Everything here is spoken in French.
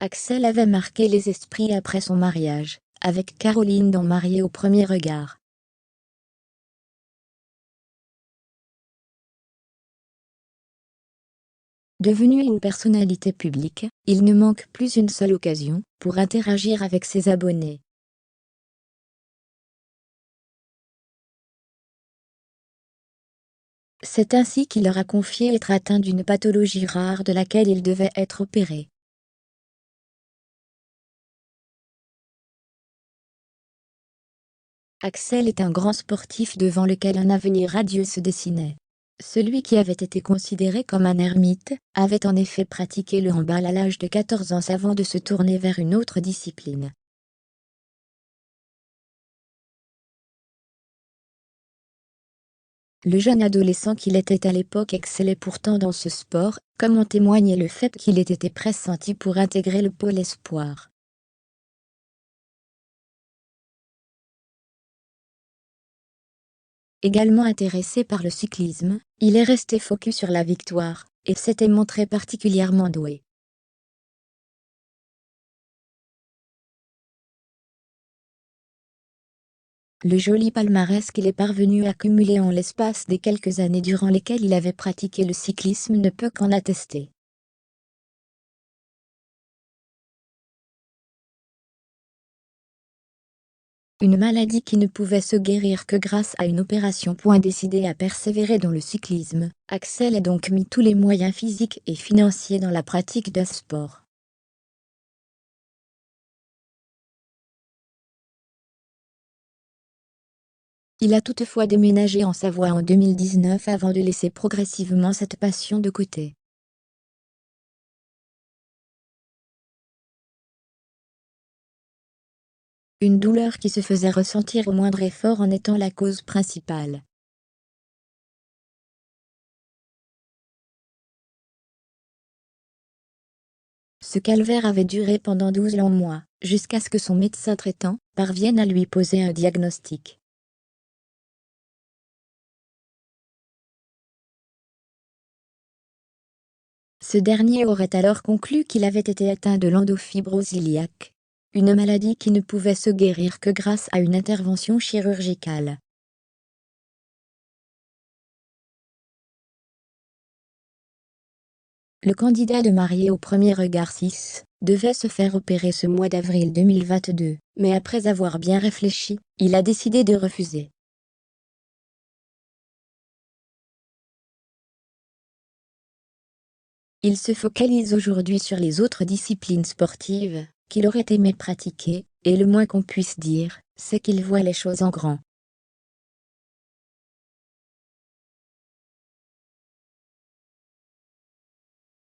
Axel avait marqué les esprits après son mariage, avec Caroline dans Marié au premier regard. Devenu une personnalité publique, il ne manque plus une seule occasion pour interagir avec ses abonnés. C'est ainsi qu'il leur a confié être atteint d'une pathologie rare de laquelle il devait être opéré. Axel est un grand sportif devant lequel un avenir radieux se dessinait. Celui qui avait été considéré comme un ermite, avait en effet pratiqué le handball à l'âge de 14 ans avant de se tourner vers une autre discipline. Le jeune adolescent qu'il était à l'époque excellait pourtant dans ce sport, comme en témoignait le fait qu'il ait été pressenti pour intégrer le pôle espoir. Également intéressé par le cyclisme, il est resté focus sur la victoire, et s'était montré particulièrement doué. Le joli palmarès qu'il est parvenu à cumuler en l'espace des quelques années durant lesquelles il avait pratiqué le cyclisme ne peut qu'en attester. Une maladie qui ne pouvait se guérir que grâce à une opération. Décidé à persévérer dans le cyclisme, Axel a donc mis tous les moyens physiques et financiers dans la pratique de ce sport. Il a toutefois déménagé en Savoie en 2019 avant de laisser progressivement cette passion de côté. Une douleur qui se faisait ressentir au moindre effort en étant la cause principale. Ce calvaire avait duré pendant 12 longs mois, jusqu'à ce que son médecin traitant parvienne à lui poser un diagnostic. Ce dernier aurait alors conclu qu'il avait été atteint de l'endofibrose iliaque, une maladie qui ne pouvait se guérir que grâce à une intervention chirurgicale. Le candidat de Marié au premier regard 6 devait se faire opérer ce mois d'avril 2022, mais après avoir bien réfléchi, il a décidé de refuser. Il se focalise aujourd'hui sur les autres disciplines sportives qu'il aurait aimé pratiquer, et le moins qu'on puisse dire, c'est qu'il voit les choses en grand.